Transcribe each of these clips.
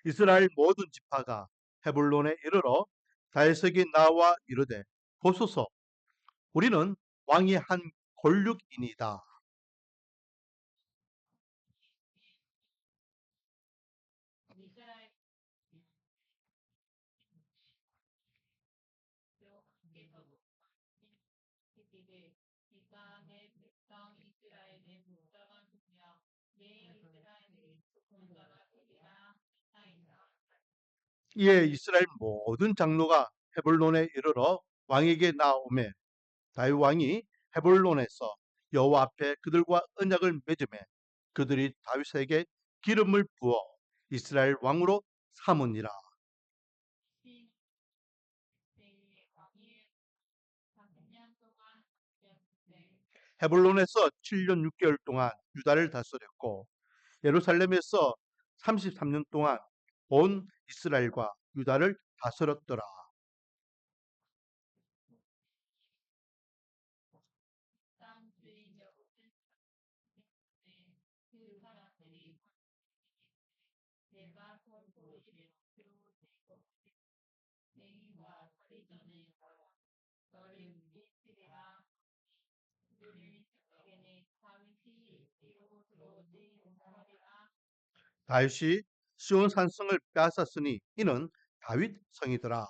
이스라엘 모든 지파가 헤불론에 이르러 다윗에게 나와 이르되 보소서 우리는 왕이 한 권륙이니이다. 이에 이스라엘 모든 장로가 헤불론에 이르러 왕에게 나오매 다윗 왕이 헤불론에서 여호와 앞에 그들과 언약을 맺음에 그들이 다윗에게 기름을 부어 이스라엘 왕으로 삼으니라. 헤불론에서 7년 6개월 동안 유다를 다스렸고 예루살렘에서 33년 동안 온 이스라엘과 유다를 다스렸더라. 다윗이 시온 산성을 빼앗았으니 이는 다윗 성이더라.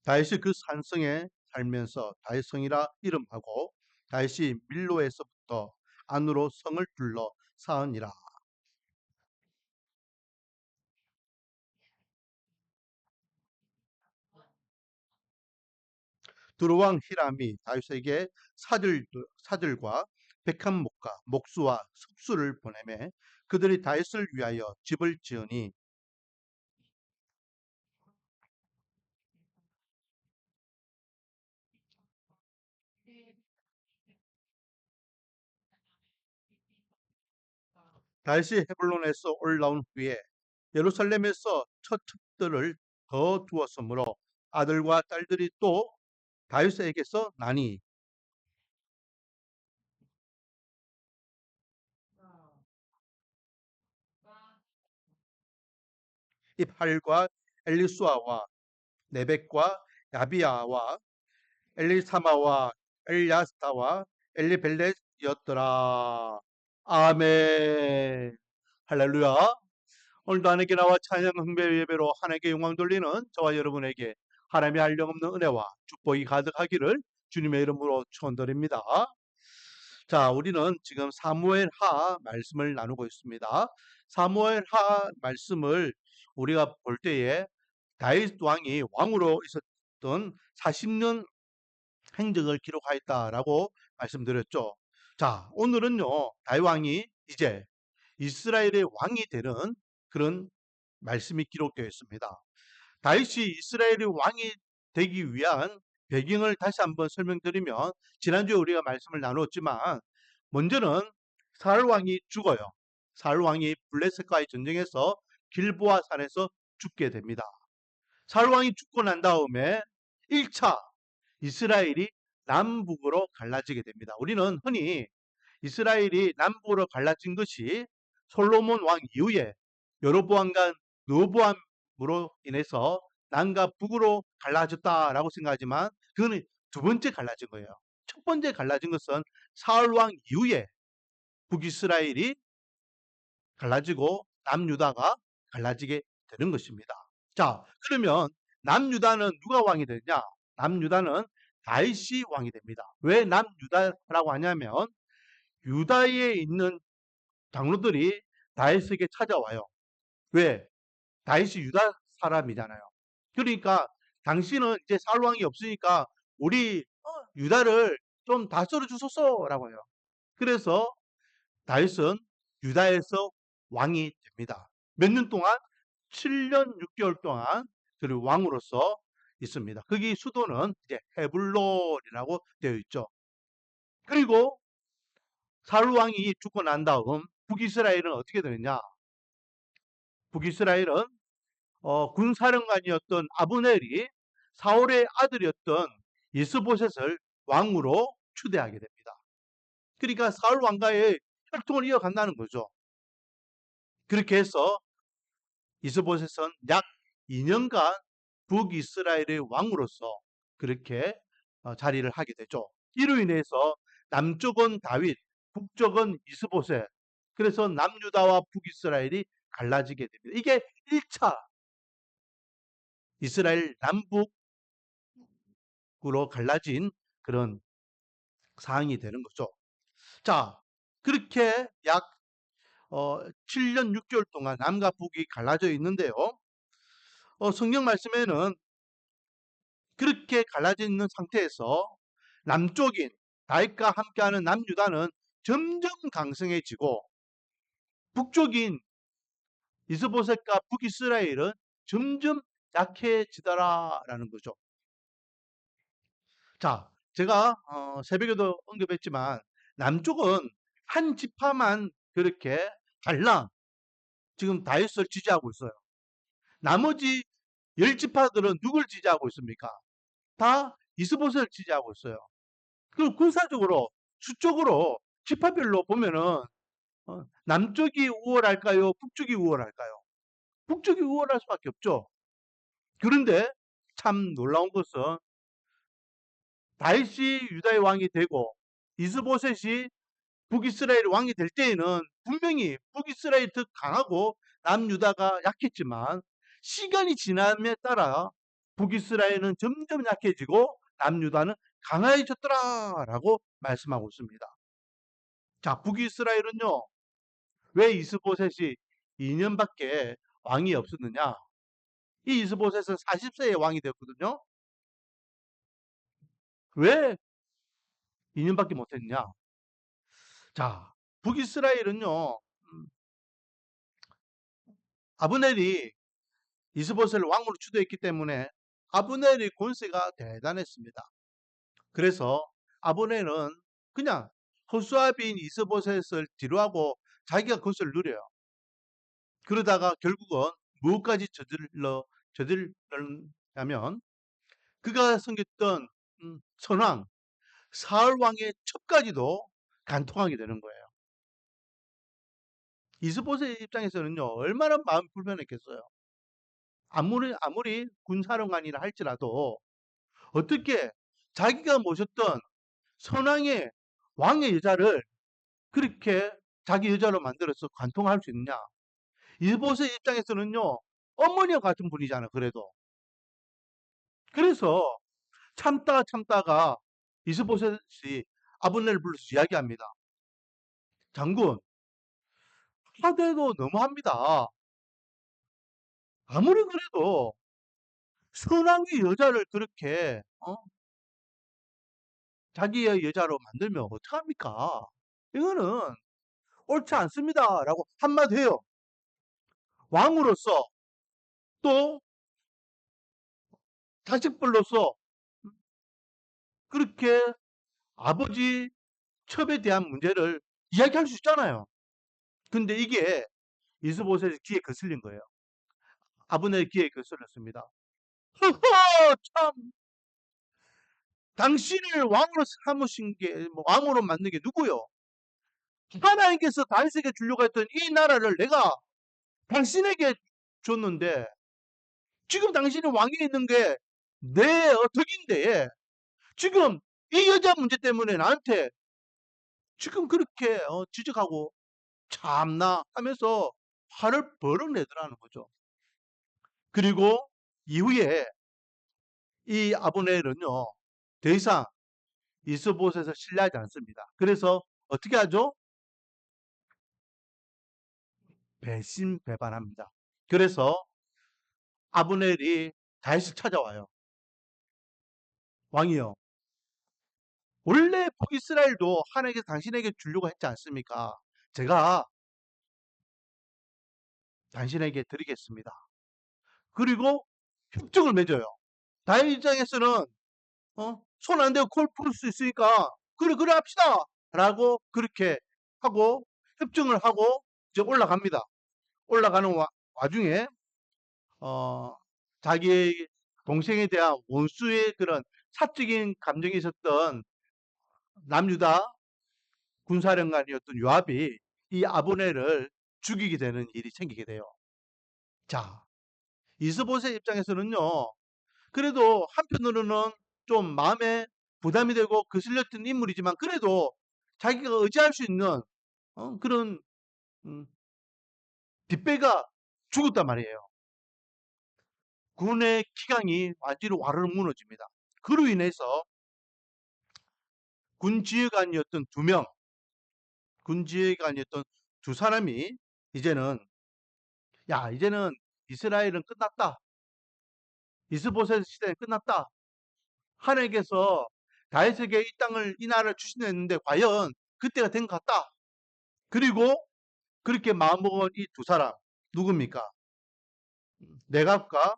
다윗이 그 산성에 살면서 다윗성이라 이름하고 다윗이 밀로에서부터 안으로 성을 둘러 쌓으니라. 두루왕 히람이 다윗에게 사들과 백한 목과 목수와 숙수를 보내매 그들이 다윗을 위하여 집을 지으니 다윗이 헤블론에서 올라온 후에 예루살렘에서 첫 첩들을 더 두었으므로 아들과 딸들이 또 다윗에게서 나니 입할과 엘리수아와 네벡과 야비야와 엘리사마와 엘야스타와 엘리벨렛이었더라. 아멘. 할렐루야. 오늘도 하나님께 나와 찬양 흥배 예배로 하나님께 영광 돌리는 저와 여러분에게 하나님의 한량없는 은혜와 축복이 가득하기를 주님의 이름으로 축원드립니다. 자, 우리는 지금 사무엘하 말씀을 나누고 있습니다. 사무엘하 말씀을 우리가 볼 때에 다윗 왕이 왕으로 있었던 40년 행적을 기록하였다라고 말씀드렸죠. 자, 오늘은요, 다윗 왕이 이제 이스라엘의 왕이 되는 그런 말씀이 기록되어 있습니다. 다윗이 이스라엘의 왕이 되기 위한 배경을 다시 한번 설명드리면 지난주에 우리가 말씀을 나눴지만 먼저는 사울 왕이 죽어요. 사울 왕이 블레셋과의 전쟁에서 길보아 산에서 죽게 됩니다. 사울 왕이 죽고 난 다음에 1차 이스라엘이 남북으로 갈라지게 됩니다. 우리는 흔히 이스라엘이 남북으로 갈라진 것이 솔로몬 왕 이후에 여로보암과 르호보암으로 인해서 남과 북으로 갈라졌다라고 생각하지만 그거는 두 번째 갈라진 거예요. 첫 번째 갈라진 것은 사울 왕 이후에 북이스라엘이 갈라지고 남유다가 갈라지게 되는 것입니다. 자, 그러면 남유다는 누가 왕이 되느냐? 남유다는 다윗이 왕이 됩니다. 왜 남유다라고 하냐면 유다에 있는 장로들이 다윗에게 찾아와요. 왜? 다윗이 유다 사람이잖아요. 그러니까 당신은 이제 사울 왕이 없으니까 우리 유다를 좀 다스려 주소서라고 해요. 그래서 다윗은 유다에서 왕이 됩니다. 몇 년 동안? 7년 6개월 동안 그리고 왕으로서 있습니다. 거기 수도는 이제 헤블론이라고 되어 있죠. 그리고 사울 왕이 죽고 난 다음 북이스라엘은 어떻게 되느냐? 북이스라엘은 군사령관이었던 아브넬이 사울의 아들이었던 이스보셋을 왕으로 추대하게 됩니다. 그러니까 사울 왕과의 혈통을 이어간다는 거죠. 그렇게 해서 이스보셋은 약 2년간 북이스라엘의 왕으로서 그렇게 자리를 하게 되죠. 이로 인해서 남쪽은 다윗, 북쪽은 이스보셋. 그래서 남유다와 북이스라엘이 갈라지게 됩니다. 이게 1차 이스라엘 남북으로 갈라진 그런 상황이 되는 거죠. 자, 그렇게 약 7년 6개월 동안 남과 북이 갈라져 있는데요. 성경 말씀에는 그렇게 갈라져 있는 상태에서 남쪽인 다윗과 함께하는 남유다는 점점 강성해지고 북쪽인 이스보셋과 북이스라엘은 점점 약해지더라라는 거죠. 자, 제가 새벽에도 언급했지만 남쪽은 한 지파만 그렇게 달랑 지금 다윗을 지지하고 있어요. 나머지 10지파들은 누굴 지지하고 있습니까? 다 이스보셋을 지지하고 있어요. 그리고 군사적으로 수적으로 지파별로 보면은 남쪽이 우월할까요? 북쪽이 우월할까요? 북쪽이 우월할 수밖에 없죠. 그런데 참 놀라운 것은 다윗이 유다의 왕이 되고 이스보셋이 북이스라엘 왕이 될 때에는 분명히 북이스라엘이 더 강하고 남유다가 약했지만 시간이 지남에 따라 북이스라엘은 점점 약해지고 남유다는 강해졌더라라고 말씀하고 있습니다. 자, 북이스라엘은요, 왜 이스보셋이 2년밖에 왕이 없었느냐? 이 이스보셋은 40세에 왕이 되었거든요. 왜 2년밖에 못했느냐? 자, 북이스라엘은요, 아브넬이 이스보셋을 왕으로 추대했기 때문에 아브넬의 권세가 대단했습니다. 그래서 아브넬은 그냥 호수아비인 이스보셋을 뒤로하고 자기가 권세를 누려요. 그러다가 결국은 무엇까지 저질렀냐면 그가 섬겼던 선왕 사울 왕의 첩까지도 간통하게 되는 거예요. 이스보셋 입장에서는요 얼마나 마음 불편했겠어요. 아무리 군사령관이라 할지라도 어떻게 자기가 모셨던 선왕의 왕의 여자를 그렇게 자기 여자로 만들어서 관통할 수 있느냐? 이스보셋 입장에서는요 어머니와 같은 분이잖아. 그래도 그래서 참다가 이스보셋이 아브넬을 불러서 이야기합니다. 장군, 하대도 너무합니다. 아무리 그래도 선왕의 여자를 그렇게 자기의 여자로 만들면 어떡합니까? 이거는 옳지 않습니다. 라고 한마디 해요. 왕으로서 또 자식들로서 그렇게 아버지 첩에 대한 문제를 이야기할 수 있잖아요. 근데 이게 이스보셋의 귀에 거슬린 거예요. 아브넬의 귀에 거슬렸습니다. 허허 참 당신을 왕으로 삼으신 게 왕으로 만든 게 누구요? 하나님께서 다윗에게 주려고 했던 이 나라를 내가 당신에게 줬는데 지금 당신이 왕에 있는 게 내 덕인데 지금 이 여자 문제 때문에 나한테 지금 그렇게 지적하고 참나 하면서 화를 버럭 내더라는 거죠. 그리고 이후에 이 아브넬은요 더 이상 이스보셋을 신뢰하지 않습니다. 그래서 어떻게 하죠? 배신배반합니다. 그래서 아브넬이 다윗을 찾아와요. 왕이요. 원래 북이스라엘도 하나님께서 당신에게 주려고 했지 않습니까? 제가 당신에게 드리겠습니다. 그리고 협정을 맺어요. 다윗 입장에서는 손 안 대고 콜 풀 수 있으니까 그래 합시다. 라고 그렇게 하고 협정을 하고 이제 올라갑니다. 올라가는 와중에 자기의 동생에 대한 원수의 그런 사적인 감정이 있었던 남유다 군사령관이었던 요압이 이 아브넬을 죽이게 되는 일이 생기게 돼요. 자, 이스보셋 입장에서는요, 그래도 한편으로는 좀 마음에 부담이 되고 거슬렸던 인물이지만 그래도 자기가 의지할 수 있는 그런 뒷배가 죽었단 말이에요. 군의 기강이 완전히 와르르 무너집니다. 그로 인해서 군 지휘관이었던 두 명, 군 지휘관이었던 두 사람이 이제는 이제는 이스라엘은 끝났다. 이스보셋 시대는 끝났다. 하나님께서 다윗에게 이 나라를 주시했는데 과연 그때가 된 것 같다. 그리고 그렇게 마음먹은 이 두 사람 누굽니까? 네갑과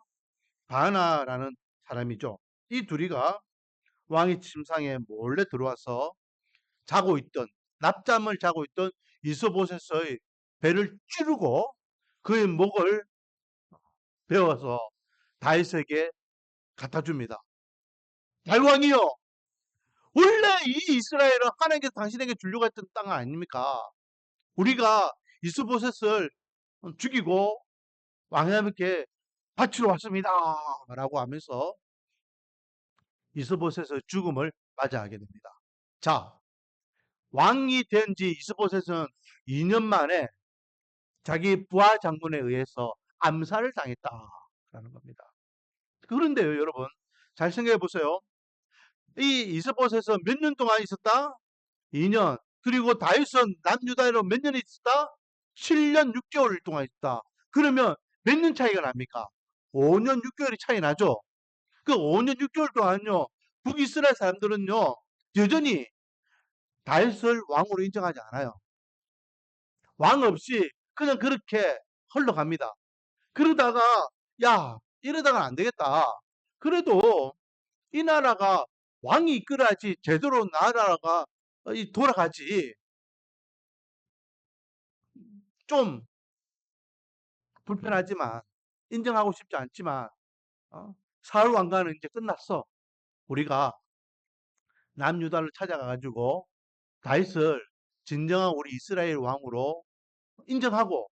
바나라는 사람이죠. 이 둘이가 왕의 침상에 몰래 들어와서 자고 있던 낮잠을 자고 있던 이스보셋의 배를 찌르고 그의 목을 베어서 다윗에게 갖다 줍니다. 다윗왕이요, 원래 이 이스라엘은 하나님께서 당신에게 주려고 했던 땅 아닙니까? 우리가 이스보셋을 죽이고 왕님께 바치러 왔습니다. 라고 하면서 이스보셋의 죽음을 맞이하게 됩니다. 자, 왕이 된 지 이스보셋은 2년 만에 자기 부하 장군에 의해서 암살을 당했다라는 겁니다. 그런데요, 여러분, 잘 생각해 보세요. 이 이스보셋은 몇 년 동안 있었다? 2년. 그리고 다윗은 남유다로 몇 년 있었다? 7년 6개월 동안 있다. 그러면 몇 년 차이가 납니까? 5년 6개월이 차이 나죠? 그 5년 6개월 동안요, 북이스라엘 사람들은요, 여전히 다윗을 왕으로 인정하지 않아요. 왕 없이 그냥 그렇게 흘러갑니다. 그러다가, 이러다가는 안 되겠다. 그래도 이 나라가 왕이 이끌어야지 제대로 나라가 돌아가지. 좀 불편하지만, 인정하고 싶지 않지만, 사울 왕가는 이제 끝났어. 우리가 남유다를 찾아가가지고 다윗을 진정한 우리 이스라엘 왕으로 인정하고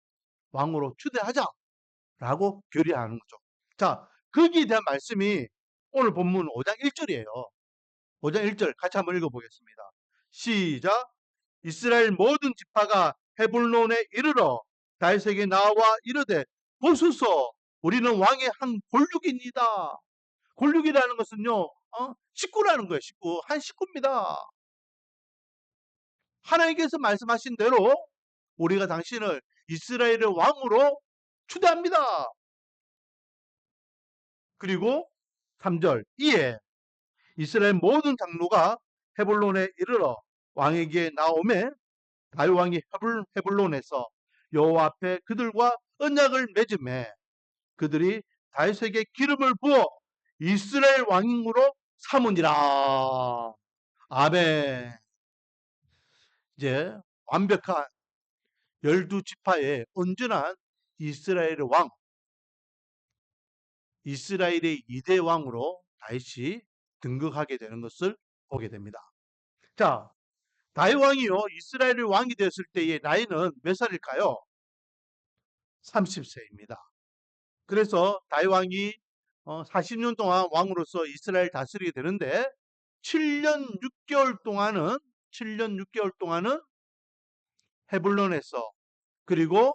왕으로 추대하자라고 결의하는 거죠. 자, 거기에 대한 말씀이 오늘 본문 5장 1절이에요. 5장 1절 같이 한번 읽어보겠습니다. 시작. 이스라엘 모든 지파가 헤불론에 이르러 다윗에게 나와 이르되 보소서 우리는 왕의 한 골육입니다. 골육이라는 것은요, 식구라는 거예요. 식구. 한 식구입니다. 하나님께서 말씀하신 대로 우리가 당신을 이스라엘의 왕으로 추대합니다. 그리고 3절 이에 이스라엘 모든 장로가 헤불론에 이르러 왕에게 나오매 다윗 왕이 헤불론에서 여호와 앞에 그들과 언약을 맺음에 그들이 다윗에게 기름을 부어 이스라엘 왕으로 삼으니라. 아멘. 이제 완벽한 12지파의 온전한 이스라엘의 왕, 이스라엘의 2대 왕으로 다윗이 등극하게 되는 것을 보게 됩니다. 자, 다윗 왕이요, 이스라엘의 왕이 되었을 때의 나이는 몇 살일까요? 30세입니다. 그래서 다윗 왕이 40년 동안 왕으로서 이스라엘 다스리게 되는데 7년 6개월 동안은 헤불론에서, 그리고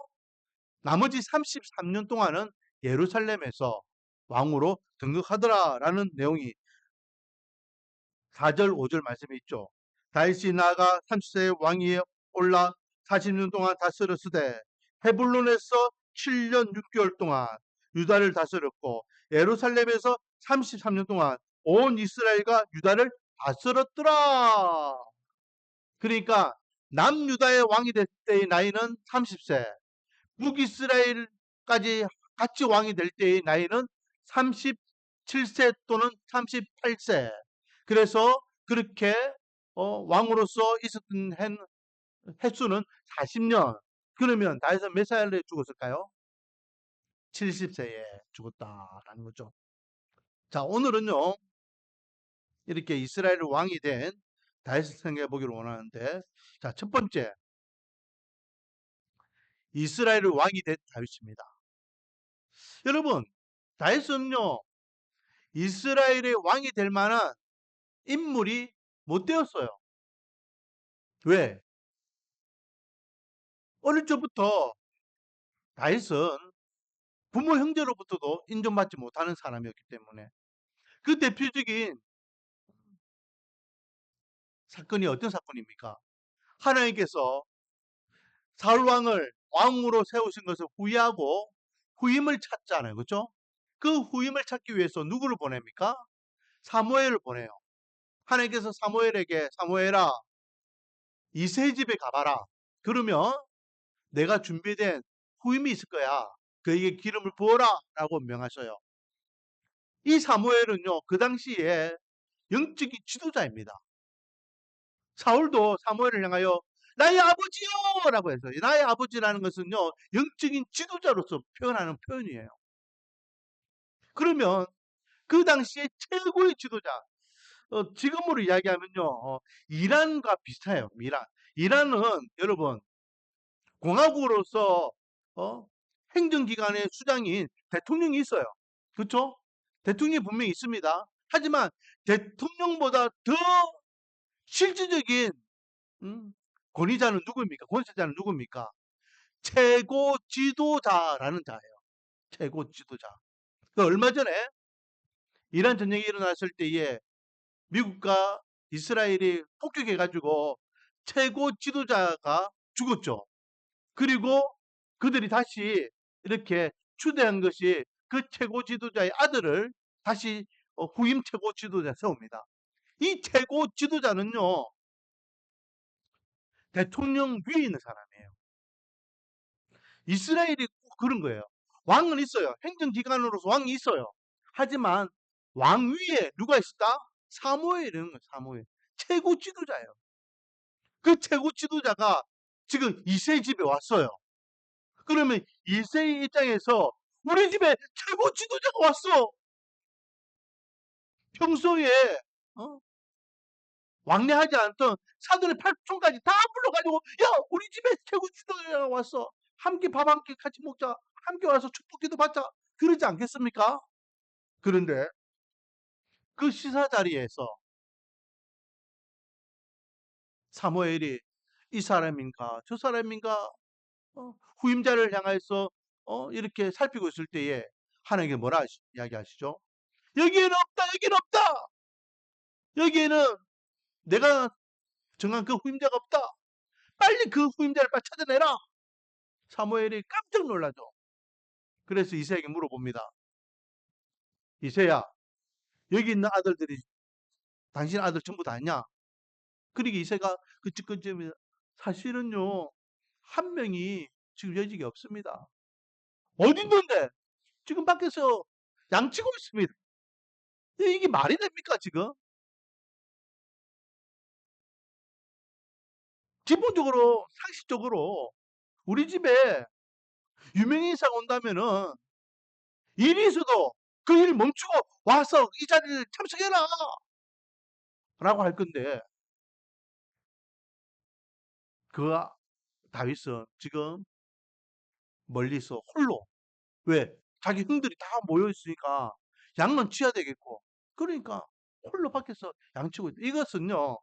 나머지 33년 동안은 예루살렘에서 왕으로 등극하더라라는 내용이 4절 5절 말씀에 있죠. 다윗이 나아가 30세 왕위에 올라 40년 동안 다스렸으되 헤불론에서 7년 6개월 동안 유다를 다스렸고 예루살렘에서 33년 동안 온 이스라엘과 유다를 다스렸더라. 그러니까 남유다의 왕이 될 때의 나이는 30세, 북이스라엘까지 같이 왕이 될 때의 나이는 37세 또는 38세. 그래서 그렇게 왕으로서 있었던 횟수는 40년. 그러면 다윗은 몇 살에 죽었을까요? 70세에 죽었다라는 거죠. 자, 오늘은요, 이렇게 이스라엘 왕이 된 다윗을 생각해 보기를 원하는데, 자, 첫 번째, 이스라엘 왕이 된 다윗입니다. 여러분, 다윗은요, 이스라엘의 왕이 될 만한 인물이 못 되었어요. 왜? 어릴 적부터 다윗은 부모 형제로부터도 인정받지 못하는 사람이었기 때문에 그 대표적인 사건이 어떤 사건입니까? 하나님께서 사울 왕을 왕으로 세우신 것을 후회하고 후임을 찾잖아요. 그렇죠? 그 후임을 찾기 위해서 누구를 보냅니까? 사무엘을 보내요. 하나님께서 사무엘에게 사무엘아 이새의 집에 가봐라. 그러면 내가 준비된 후임이 있을 거야. 그에게 기름을 부어라 라고 명하셔요. 이 사무엘은요, 그 당시에 영적인 지도자입니다. 사울도 사무엘을 향하여 나의 아버지요! 라고 해서 나의 아버지라는 것은요, 영적인 지도자로서 표현하는 표현이에요. 그러면 그 당시에 최고의 지도자, 지금으로 이야기하면요, 이란과 비슷해요. 이란은 여러분, 공화국으로서 행정기관의 수장인 대통령이 있어요. 그렇죠? 대통령이 분명히 있습니다. 하지만 대통령보다 더 실질적인 권위자는 누구입니까? 권세자는 누구입니까? 최고 지도자라는 자예요. 최고 지도자. 얼마 전에 이란 전쟁이 일어났을 때에 미국과 이스라엘이 폭격해가지고 최고 지도자가 죽었죠. 그리고 그들이 다시 이렇게 추대한 것이 그 최고 지도자의 아들을 다시 후임 최고 지도자 세웁니다. 이 최고 지도자는요, 대통령 위에 있는 사람이에요. 이스라엘이 꼭 그런 거예요. 왕은 있어요. 행정기관으로서 왕이 있어요. 하지만 왕 위에 누가 있다? 사무엘이라는 거예요. 사무엘. 최고 지도자예요. 그 최고 지도자가 지금 이세 집에 왔어요. 그러면 이세의 입장에서 우리 집에 최고 지도자가 왔어. 평소에 어? 왕래하지 않던 사돈의 팔촌까지 다 불러가지고 야 우리 집에 최고 지도자가 왔어. 함께 밥 한 끼 같이 먹자. 함께 와서 축복기도 받자. 그러지 않겠습니까? 그런데 그 시사 자리에서 사무엘이 이 사람인가 저 사람인가 후임자를 향해서 이렇게 살피고 있을 때에 하나님께 뭐라 이야기하시죠? 여기에는 없다. 여기는 없다. 여기에는 내가 정한 그 후임자가 없다. 빨리 그 후임자를 빨리 찾아내라. 사무엘이 깜짝 놀라죠. 그래서 이새에게 물어봅니다. 이새야, 여기 있는 아들들이 당신 아들 전부 다 있냐? 그러니까 이새가 그쯤 사실은요, 한 명이 지금 여직이 없습니다. 어디 있는데? 지금 밖에서 양치고 있습니다. 이게 말이 됩니까, 지금? 기본적으로, 상식적으로, 우리 집에 유명인사가 온다면은, 일이 있어도 그 일을 멈추고 와서 이 자리를 참석해라! 라고 할 건데, 그 다윗은 지금 멀리서 홀로, 왜? 자기 형들이 다 모여 있으니까 양만 치야 되겠고, 그러니까 홀로 밖에서 양치고 있다. 이것은요,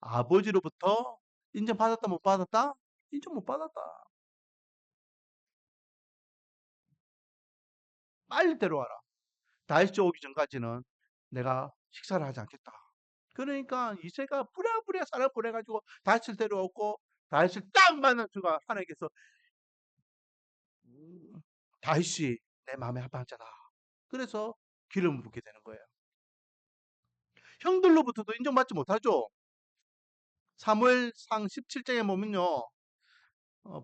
아버지로부터 인정받았다, 못 받았다? 인정 못 받았다. 빨리 데려와라. 다윗이 오기 전까지는 내가 식사를 하지 않겠다. 그러니까 이새가 부랴부랴 사람 보내가지고 다윗을 데려왔고, 다윗을 딱 만난 순간 하나님께서 다윗이 내 마음에 합한 자다. 그래서 기름을 붓게 되는 거예요. 형들로부터도 인정받지 못하죠. 사무엘상 17장에 보면요.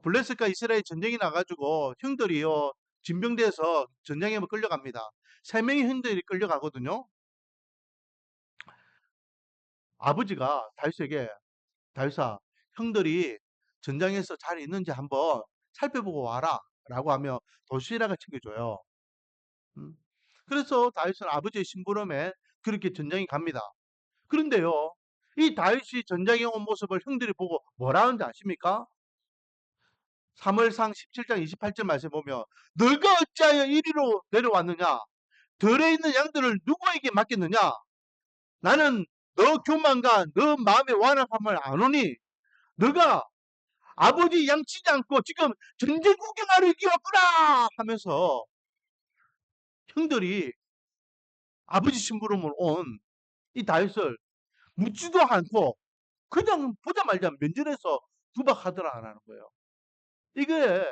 블레셋과 이스라엘 전쟁이 나가지고 형들이요. 진병돼서 전쟁에 끌려갑니다. 세 명의 형들이 끌려가거든요. 아버지가 다윗에게 다윗아 형들이 전장에서 잘 있는지 한번 살펴보고 와라 라고 하며 도시락을 챙겨줘요. 음. 그래서 다윗은 아버지의 심부름에 그렇게 전장에 갑니다. 그런데요, 이 다윗이 전장에 온 모습을 형들이 보고 뭐라 하는지 아십니까? 사무엘상 17장 28절 말씀 보면 너가 어찌하여 이리로 내려왔느냐? 들에 있는 양들을 누구에게 맡겼느냐? 나는 너 교만과 너 마음의 완악함을 아노니 너가 아버지 양치지 않고 지금 전쟁 구경하러 여기 왔구나 하면서 형들이 아버지 심부름을 온 이 다윗을 묻지도 않고 그냥 보자마자 면전에서 구박하더라라는 거예요. 이게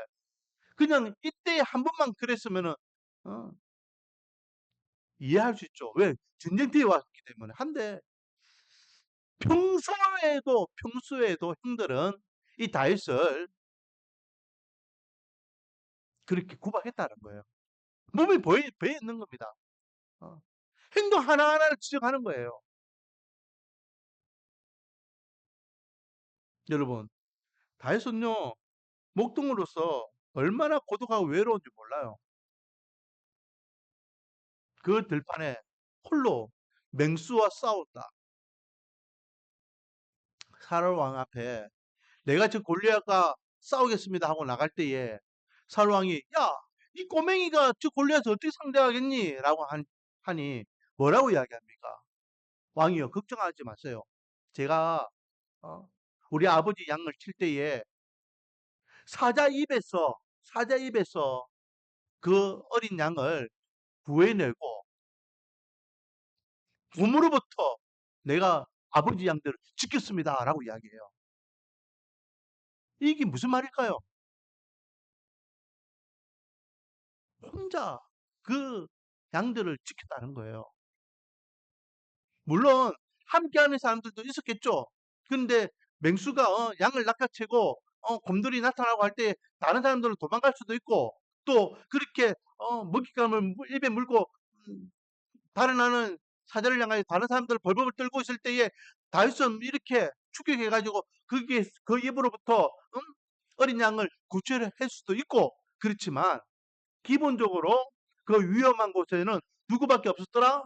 그냥 이때 한 번만 그랬으면은 어, 이해할 수 있죠. 왜? 전쟁터에 왔기 때문에. 한데 평소에도 형들은 이 다윗을 그렇게 구박했다는 거예요. 몸이 보여 있는 겁니다. 어. 행동 하나하나를 지적하는 거예요. 여러분, 다윗은요, 목동으로서 얼마나 고독하고 외로운지 몰라요. 그 들판에 홀로 맹수와 싸웠다. 사울 왕 앞에 내가 저 골리앗과 싸우겠습니다 하고 나갈 때에 사울 왕이 야, 이 꼬맹이가 저 골리앗을 어떻게 상대하겠니? 라고 하니 뭐라고 이야기합니까? 왕이요, 걱정하지 마세요. 제가 어, 우리 아버지 양을 칠 때에 사자 입에서 그 어린 양을 구해내고 곰으로부터 내가 아버지 양들을 지켰습니다. 라고 이야기해요. 이게 무슨 말일까요? 혼자 그 양들을 지켰다는 거예요. 물론 함께하는 사람들도 있었겠죠. 그런데 맹수가 양을 낚아채고 곰돌이 나타나고 할 때 다른 사람들은 도망갈 수도 있고 또 그렇게 먹잇감을 입에 물고 달아나는 사자를 향하여 다른 사람들 벌벌 떨고 있을 때에 다윗은 이렇게 추격해가지고 그게 그 입으로부터 어린 양을 구출할 수도 있고 그렇지만 기본적으로 그 위험한 곳에는 누구밖에 없었더라?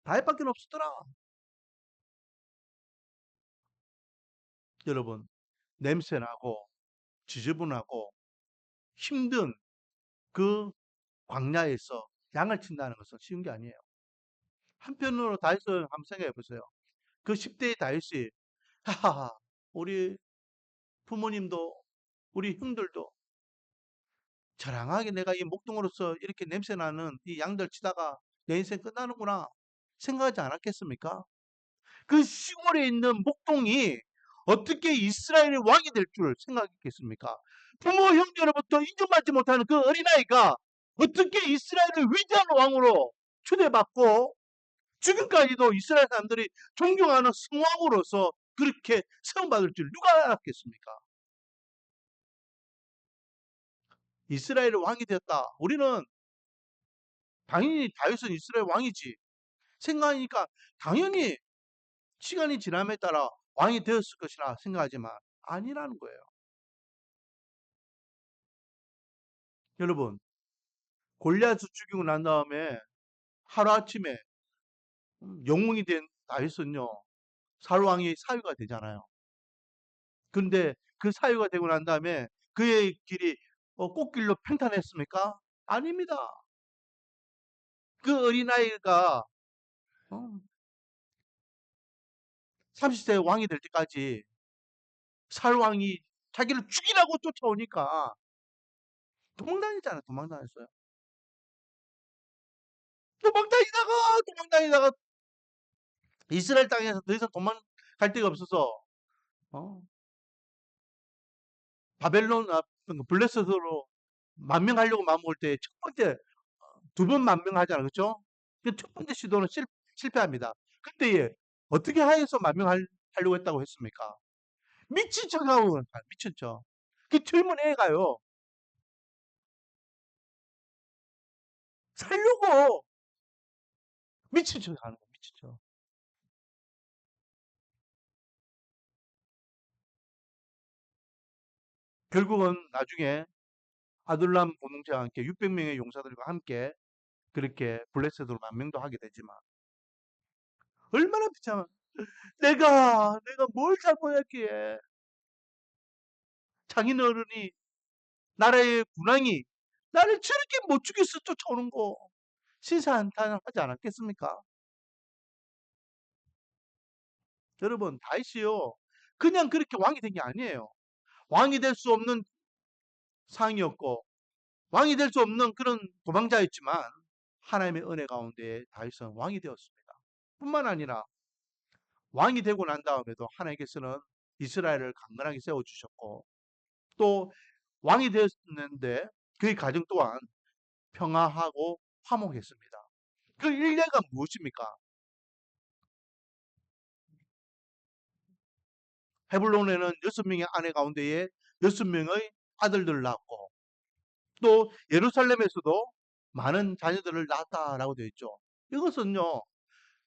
다윗밖에 없었더라. 여러분, 냄새나고 지저분하고 힘든 그 광야에서 양을 친다는 것은 쉬운 게 아니에요. 한편으로 다윗을 한번 생각해 보세요. 그 10대의 다윗이 하하하 우리 부모님도 우리 형들도 자랑하게 내가 이 목동으로서 이렇게 냄새나는 이 양들 치다가 내 인생 끝나는구나 생각하지 않았겠습니까? 그 시골에 있는 목동이 어떻게 이스라엘의 왕이 될 줄 생각했겠습니까? 부모 형제로부터 인정받지 못하는 그 어린아이가 어떻게 이스라엘을 위대한 왕으로 초대받고 지금까지도 이스라엘 사람들이 존경하는 성왕으로서 그렇게 사용받을 줄 누가 알았겠습니까? 이스라엘의 왕이 되었다. 우리는 당연히 다윗은 이스라엘 왕이지 생각하니까 당연히 시간이 지남에 따라 왕이 되었을 것이라 생각하지만 아니라는 거예요. 여러분, 골리앗을 죽이고 난 다음에 하루아침에 영웅이 된 다윗은요, 사울 왕이 사위가 되잖아요. 근데 그 사위가 되고 난 다음에 그의 길이 꽃길로 평탄했습니까? 아닙니다. 그 어린아이가 30세 왕이 될 때까지 사울 왕이 자기를 죽이라고 쫓아오니까 도망다녔잖아요. 도망다녔어요. 도망다니다가 이스라엘 땅에서 더 이상 도망갈 데가 없어서 어, 바벨론 블레셋으로 만명하려고 마음먹을 때 첫 번째 두 번 만명하잖아요. 그렇죠? 그 첫 번째 시도는 실패합니다. 그때 어떻게 하여서 만명하려고 했다고 했습니까? 미친 척하고 미친 척. 그 젊은 애가요. 살려고 미친 척 하는 거 미친 척. 결국은 나중에 아둘람 공동체와 함께 600명의 용사들과 함께 그렇게 블레셋으로 만명도 하게 되지만 얼마나 비참한 내가 뭘 잘못했기에 장인어른이 나라의 군왕이 나를 저렇게 못 죽여서 쫓아오는 거 시사한탄하지 않았겠습니까? 여러분 다윗이요 그냥 그렇게 왕이 된 게 아니에요. 왕이 될 수 없는 상이었고 왕이 될 수 없는 그런 도망자였지만 하나님의 은혜 가운데 다윗은 왕이 되었습니다. 뿐만 아니라 왕이 되고 난 다음에도 하나님께서는 이스라엘을 강건하게 세워주셨고 또 왕이 되었는데 그의 가정 또한 평화하고 화목했습니다. 그 일례가 무엇입니까? 헤블론에는 6명의 아내 가운데에 6명의 아들들을 낳았고 또 예루살렘에서도 많은 자녀들을 낳았다라고 되어 있죠. 이것은요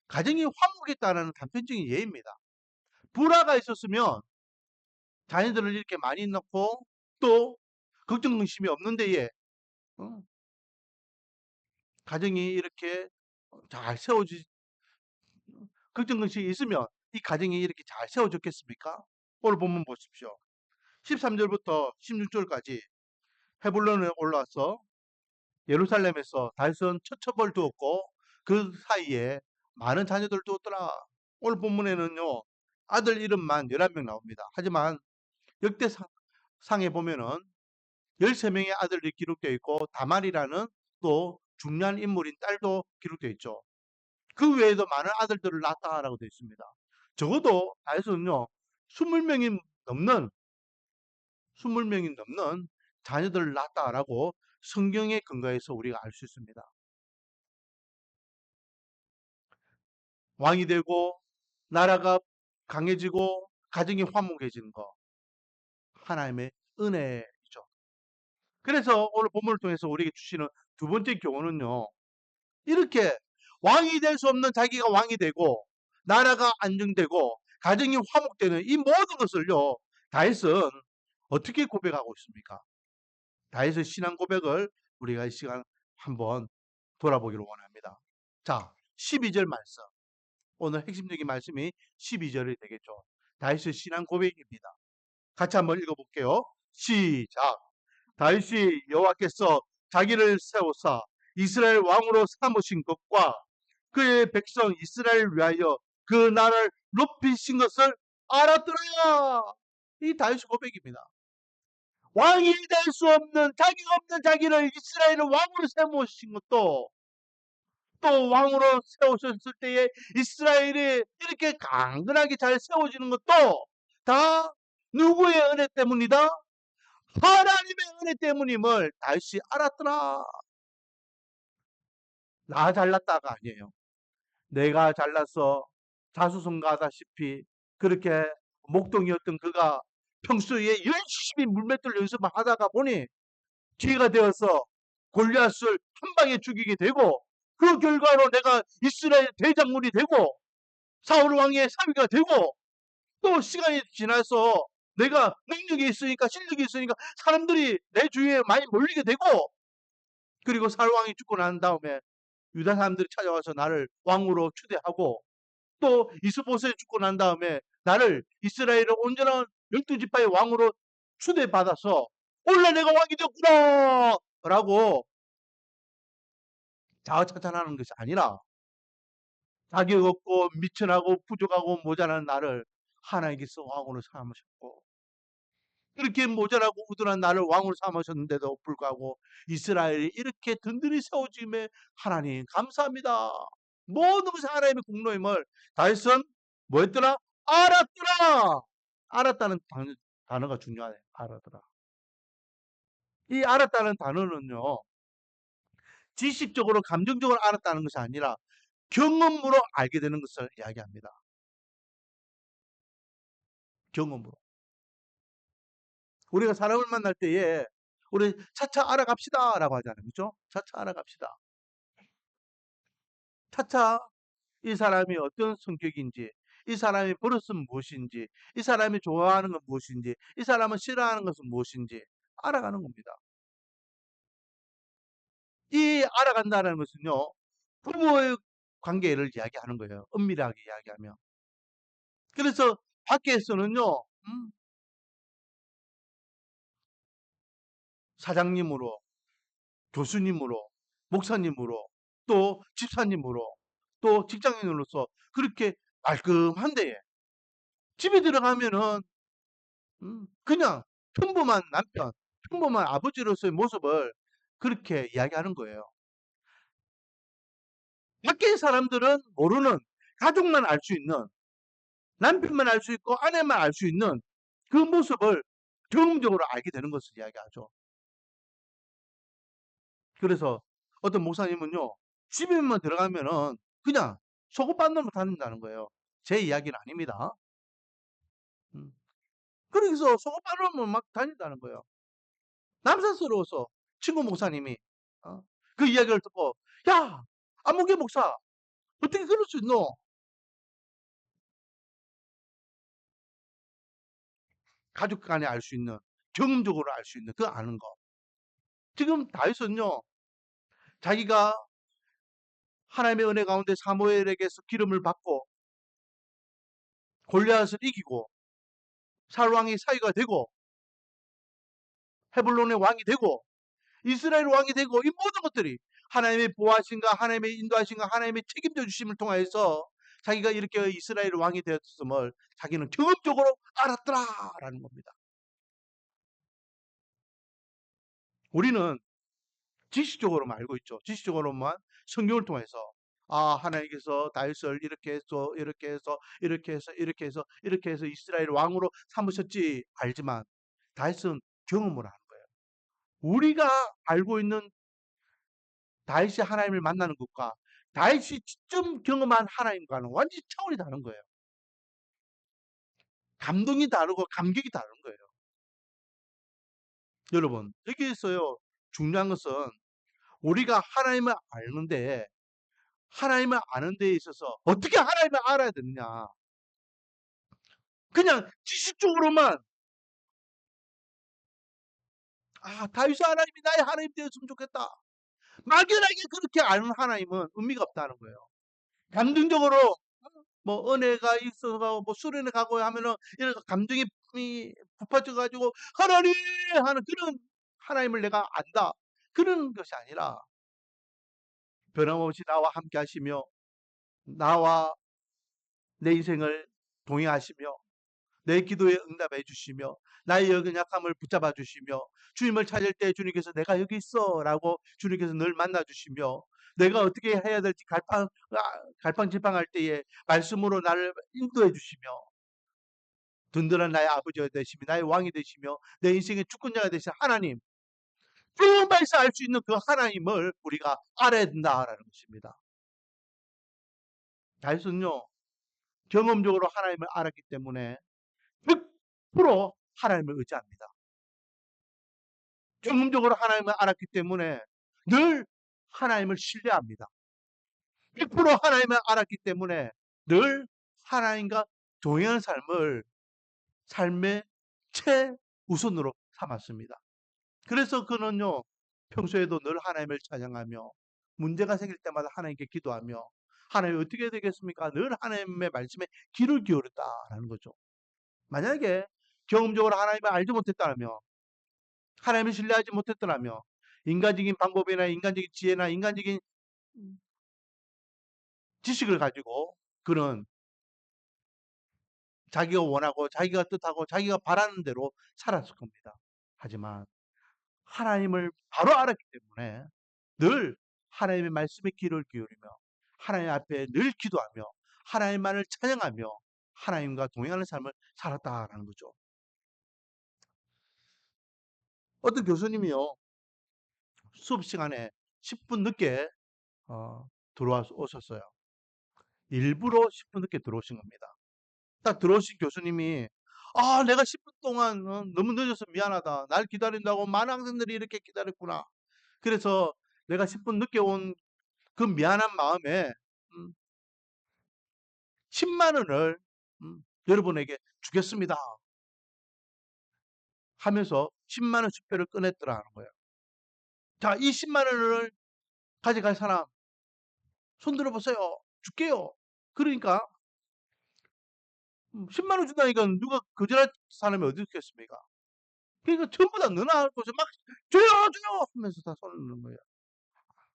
가정이 화목했다는 단편적인 예입니다. 불화가 있었으면 자녀들을 이렇게 많이 낳고 또 걱정 근심이 없는 데에 어, 가정이 이렇게 잘 세워지 걱정 근심이 있으면 이 가정이 이렇게 잘 세워졌겠습니까? 오늘 본문 보십시오. 13절부터 16절까지 헤블론에 올라와서 예루살렘에서 다윗은 처첩을 두었고 그 사이에 많은 자녀들 두었더라. 오늘 본문에는요 아들 이름만 11명 나옵니다. 하지만 역대상에 보면은 13명의 아들이 기록되어 있고 다말이라는 또 중요한 인물인 딸도 기록되어 있죠. 그 외에도 많은 아들들을 낳았다라고 되어 있습니다. 적어도 다윗은요 20명이 넘는 20명이 넘는 자녀들을 낳았다라고 성경에 근거해서 우리가 알 수 있습니다. 왕이 되고 나라가 강해지고 가정이 화목해지는 거 하나님의 은혜이죠. 그래서 오늘 본문을 통해서 우리에게 주시는 두 번째 교훈은요. 이렇게 왕이 될 수 없는 자기가 왕이 되고 나라가 안정되고 가정이 화목되는 이 모든 것을요. 다윗은 어떻게 고백하고 있습니까? 다윗의 신앙 고백을 우리가 이 시간 한번 돌아보기를 원합니다. 자, 12절 말씀. 오늘 핵심적인 말씀이 12절이 되겠죠. 다윗의 신앙 고백입니다. 같이 한번 읽어볼게요. 시작. 다윗이 여호와께서 자기를 세우사 이스라엘 왕으로 삼으신 것과 그의 백성 이스라엘 위하여 그 나라를 높이신 것을 알았더라. 이 다윗의 고백입니다. 왕이 될 수 없는 자기가 없는 자기를 이스라엘의 왕으로 세우신 것도 또 왕으로 세우셨을 때에 이스라엘이 이렇게 강건하게 잘 세워지는 것도 다 누구의 은혜 때문이다? 하나님의 은혜 때문임을 다윗이 알았더라. 나 잘났다가 아니에요. 내가 잘나서 자수성가하다시피 그렇게 목동이었던 그가 평소에 열심히 물맷돌 연습을 하다가 보니 기회가 되어서 골리앗을 한 방에 죽이게 되고 그 결과로 내가 이스라엘 대장군이 되고 사울 왕의 사위가 되고 또 시간이 지나서 내가 능력이 있으니까 실력이 있으니까 사람들이 내 주위에 많이 몰리게 되고 그리고 사울 왕이 죽고 난 다음에 유다 사람들이 찾아와서 나를 왕으로 추대하고 또 이스보셋이 죽고 난 다음에 나를 이스라엘의 온전한 12지파의 왕으로 추대받아서 원래 내가 왕이 되었구나 라고 자화자찬하는 것이 아니라 자격 없고 미천하고 부족하고 모자란 나를 하나님께서 왕으로 삼으셨고 그렇게 모자라고 우둔한 나를 왕으로 삼으셨는데도 불구하고 이스라엘이 이렇게 든든히 세워짐에 하나님 감사합니다. 모든 것이 하나님의 공로임을 다윗은 뭐였더라? 알았더라. 알았다는 단어가 중요하네. 알았더라. 이 알았다는 단어는요. 지식적으로 감정적으로 알았다는 것이 아니라 경험으로 알게 되는 것을 이야기합니다. 경험으로. 우리가 사람을 만날 때에 우리 차차 알아갑시다 라고 하잖아요. 그렇죠? 차차 알아갑시다. 차차 이 사람이 어떤 성격인지 이 사람이 버릇은 무엇인지, 이 사람이 좋아하는 건 무엇인지, 이 사람은 싫어하는 것은 무엇인지 알아가는 겁니다. 이 알아간다는 것은요, 부모의 관계를 이야기하는 거예요. 엄밀하게 이야기하면. 그래서 밖에서는요, 사장님으로, 교수님으로, 목사님으로, 또 집사님으로, 또 직장인으로서 그렇게 말끔한데 집에 들어가면은 그냥 평범한 남편, 평범한 아버지로서의 모습을 그렇게 이야기하는 거예요. 밖의 사람들은 모르는, 가족만 알 수 있는, 남편만 알 수 있고 아내만 알 수 있는 그 모습을 경험적으로 알게 되는 것을 이야기하죠. 그래서 어떤 목사님은요, 집에만 들어가면은 그냥 속옷반으로 다닌다는 거예요. 제 이야기는 아닙니다. 음. 그래서 속옷반으로만 막 다닌다는 거예요. 남사스러워서 친구 목사님이 어? 그 이야기를 듣고, 야, 안목의 목사, 어떻게 그럴 수 있노? 가족 간에 알 수 있는, 경험적으로 알 수 있는 그 아는 거. 지금 다윗은요, 자기가 하나님의 은혜 가운데 사무엘에게서 기름을 받고 골리앗을 이기고 사울 왕이 사위가 되고 헤블론의 왕이 되고 이스라엘 왕이 되고 이 모든 것들이 하나님의 보호하심과 하나님의 인도하심과 하나님의 책임져 주심을 통하여서 자기가 이렇게 이스라엘 왕이 되었음을 자기는 경험적으로 알았더라라는 겁니다. 우리는 지식적으로만 알고 있죠. 지식적으로만 성경을 통해서 하나님께서 다윗을 이렇게 해서 이렇게 해서 이렇게 해서 이렇게 해서 이렇게 해서 이스라엘 왕으로 삼으셨지 알지만 다윗은 경험을 하는 거예요. 우리가 알고 있는 다윗이 하나님을 만나는 것과 다윗이 직접 경험한 하나님과는 완전히 차원이 다른 거예요. 감동이 다르고 감격이 다른 거예요. 여러분, 여기에서요, 중요한 것은 우리가 하나님을 아는데 하나님을 아는 데 있어서 어떻게 하나님을 알아야 되느냐. 그냥 지식적으로만 다윗이 하나님이 나의 하나님 되었으면 좋겠다. 막연하게 그렇게 아는 하나님은 의미가 없다는 거예요. 감정적으로 뭐 은혜가 있어서 뭐 수련회 가고 하면은 이런 감정이 부파져 가지고 하나님 하는 그런 하나님을 내가 안다. 그런 것이 아니라 변함없이 나와 함께 하시며 나와 내 인생을 동행하시며 내 기도에 응답해 주시며 나의 여긴 약함을 붙잡아 주시며 주님을 찾을 때 주님께서 내가 여기 있어라고 주님께서 늘 만나 주시며 내가 어떻게 해야 될지 갈팡질팡할 때에 말씀으로 나를 인도해 주시며 든든한 나의 아버지가 되시며 나의 왕이 되시며 내 인생의 주권자가 되신 하나님, 주님만에서 알 수 있는 그 하나님을 우리가 알아야 된다라는 것입니다. 다윗은요, 경험적으로 하나님을 알았기 때문에 100% 하나님을 의지합니다. 경험적으로 하나님을 알았기 때문에 늘 하나님을 신뢰합니다. 100% 하나님을 알았기 때문에 늘 하나님과 동행하는 삶을 삶의 최우선으로 삼았습니다. 그래서 그는요, 평소에도 늘 하나님을 찬양하며 문제가 생길 때마다 하나님께 기도하며 하나님 어떻게 되겠습니까? 늘 하나님의 말씀에 귀를 기울였다라는 거죠. 만약에 경험적으로 하나님을 알지 못했다면 하나님을 신뢰하지 못했더라면 인간적인 방법이나 인간적인 지혜나 인간적인 지식을 가지고 그는 자기가 원하고 자기가 뜻하고 자기가 바라는 대로 살았을 겁니다. 하지만 하나님을 바로 알았기 때문에 늘 하나님의 말씀에 귀를 기울이며 하나님 앞에 늘 기도하며 하나님만을 찬양하며 하나님과 동행하는 삶을 살았다라는 거죠. 어떤 교수님이요, 수업 시간에 10분 늦게 들어오셨어요. 일부러 10분 늦게 들어오신 겁니다. 딱 들어오신 교수님이 내가 10분 동안 너무 늦어서 미안하다. 날 기다린다고 많은 학생들이 이렇게 기다렸구나. 그래서 내가 10분 늦게 온 그 미안한 마음에 10만 원을 여러분에게 주겠습니다 하면서 10만 원 지폐를 꺼냈더라는 거예요. 자, 이 10만 원을 가져갈 사람 손 들어보세요. 줄게요. 그러니까 10만 원 준다니까 누가 거절할 사람이 어디 있겠습니까? 그러니까 전부 다 너나 하고서 막 줘요 줘요 하면서 다 손을 드는 거예요.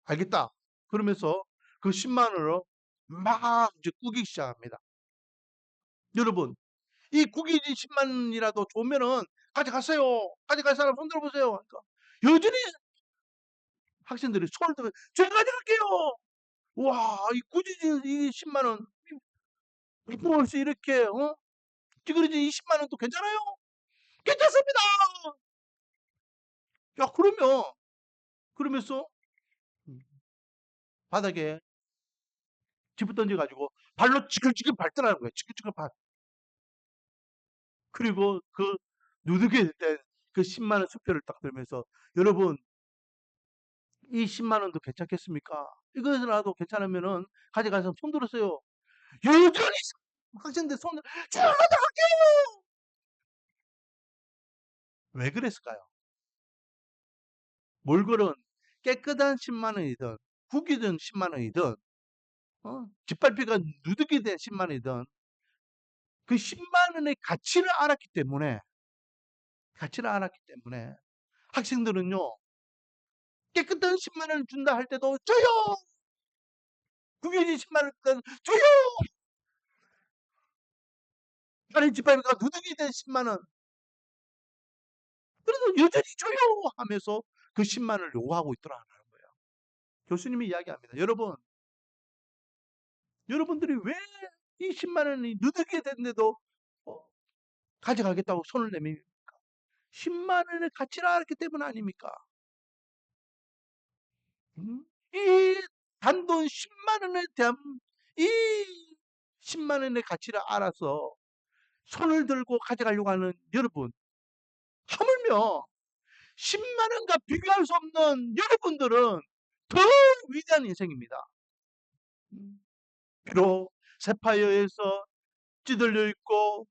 알겠다. 그러면서 그 10만 원으로 막 이제 꾸기기 시작합니다. 여러분, 이 구기지 10만 원이라도 좋으면은 가져가세요. 가져갈 사람 손 들어보세요. 그러니까 여전히 학생들이 손을 들어 제가 가져갈게요. 와, 이 구지진 이 10만 원 벌써 이렇게 찌그러진 20만 원도 괜찮아요? 괜찮습니다. 야, 그러면서 바닥에 집어 던져가지고 발로 지글지글 밟더라는 거예요. 지글지글 밟. 그리고 그 누드게 된 그 10만 원 수표를 딱 들면서 여러분 이 10만 원도 괜찮겠습니까? 이것이라도 괜찮으면은 가져가서 손 들었어요. 여전히 학생들 손을 제가 가져갈게요. 왜 그랬을까요? 몰골은 깨끗한 10만 원이든 구기든 10만 원이든 짓밟기가 누드게 된 10만 원이든 그 10만 원의 가치를 알았기 때문에 학생들은요 깨끗한 10만 원을 준다 할 때도 줘요. 구겨진 10만 원 줘요. 다른 짓밟기가 누드게 된 10만 원 그래서 여전히 줘요 하면서 그 10만 원을 요구하고 있더라는 거예요. 교수님이 이야기합니다. 여러분들이 왜 이 10만 원이 누드게 됐는데도 어, 가져가겠다고 손을 내밉니까? 10만 원의 가치를 알았기 때문 아닙니까? 이 단돈 10만 원에 대한 이 10만 원의 가치를 알아서 손을 들고 가져가려고 하는 여러분, 하물며 10만 원과 비교할 수 없는 여러분들은 더 위대한 인생입니다. 비록 세파이어에서 찌들려 있고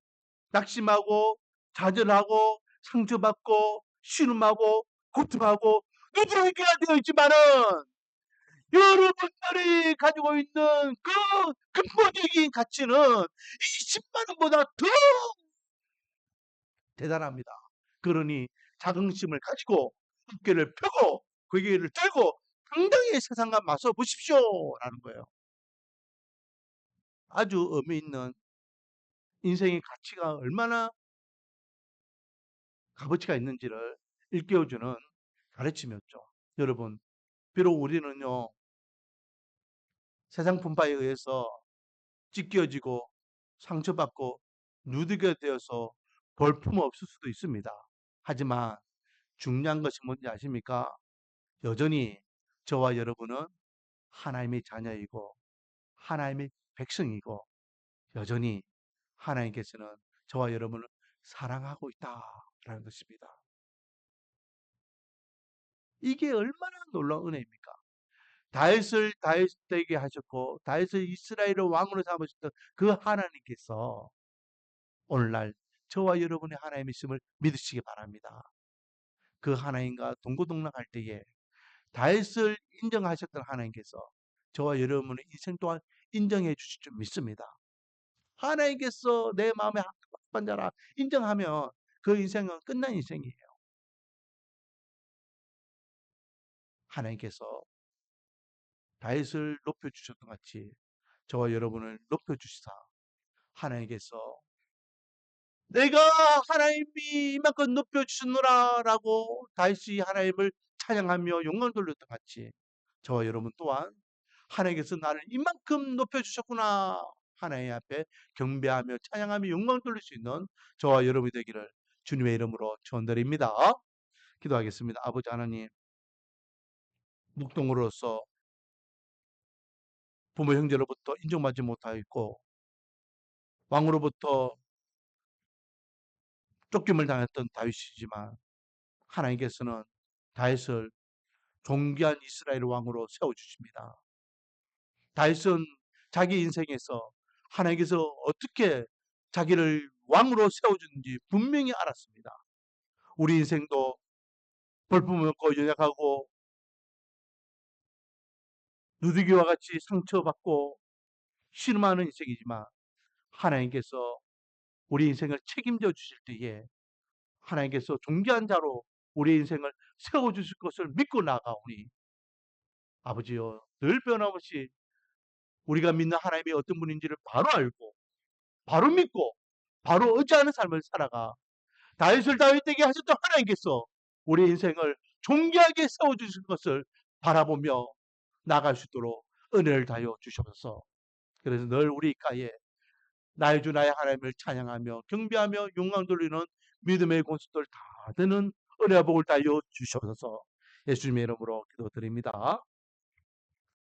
낙심하고 좌절하고 상처받고 신음하고 고통하고 누드러지게 되어 있지만은 여러분들이 가지고 있는 그 근본적인 가치는 이 10만 원보다 더 대단합니다. 그러니 자긍심을 가지고 어깨를 펴고 고개를 들고 당당히 세상과 맞서 보십시오라는 거예요. 아주 의미 있는 인생의 가치가 얼마나 값어치가 있는지를 일깨워주는 가르침이었죠. 여러분, 비록 우리는요 세상 분파에 의해서 찢겨지고 상처받고 누드게 되어서 볼품 없을 수도 있습니다. 하지만 중요한 것이 뭔지 아십니까? 여전히 저와 여러분은 하나님의 자녀이고 하나님의 백성이고 여전히 하나님께서는 저와 여러분을 사랑하고 있다라는 것입니다. 이게 얼마나 놀라운 은혜입니까? 다윗을 다윗에게 하셨고 다윗을 이스라엘의 왕으로 삼으셨던 그 하나님께서 오늘날 저와 여러분의 하나님의 있음을 믿으시기 바랍니다. 그 하나님과 동고동락할 때에 다윗을 인정하셨던 하나님께서 저와 여러분의 인생 또한 인정해 주실 줄 믿습니다. 하나님께서 내 마음에 합한 자라 인정하면 그 인생은 끝난 인생이에요. 하나님께서 다윗을 높여주셨던 같이 저와 여러분을 높여주시사 하나님께서 내가 하나님이 이만큼 높여주셨노라 라고 다윗이 하나님을 찬양하며 영광 돌렸던 같이 저와 여러분 또한 하나님께서 나를 이만큼 높여주셨구나 하나님 앞에 경배하며 찬양하며 영광 돌릴 수 있는 저와 여러분이 되기를 주님의 이름으로 축원드립니다. 기도하겠습니다. 아버지 하나님, 묵동으로서 부모 형제로부터 인정받지 못하였고 왕으로부터 쫓김을 당했던 다윗이지만 하나님께서는 다윗을 존귀한 이스라엘 왕으로 세워주십니다. 다윗은 자기 인생에서 하나님께서 어떻게 자기를 왕으로 세워주는지 분명히 알았습니다. 우리 인생도 볼품없고 연약하고 누드기와 같이 상처받고 실망하는 인생이지만 하나님께서 우리 인생을 책임져 주실 때에 하나님께서 존귀한 자로 우리 인생을 세워주실 것을 믿고 나아가오니 아버지여 늘 변함없이 우리가 믿는 하나님이 어떤 분인지를 바로 알고 바로 믿고 바로 의지하는 삶을 살아가 다윗을 다윗에게 하셨던 하나님께서 우리 인생을 존귀하게 세워주실 것을 바라보며 나아갈 수 있도록 은혜를 다하여 주시옵소서. 그래서 늘 우리 가에 나의 주 나의 하나님을 찬양하며 경배하며 영광 돌리는 믿음의 권속들 다 되는 은혜와 복을 다하여 주시옵소서. 예수님의 이름으로 기도드립니다.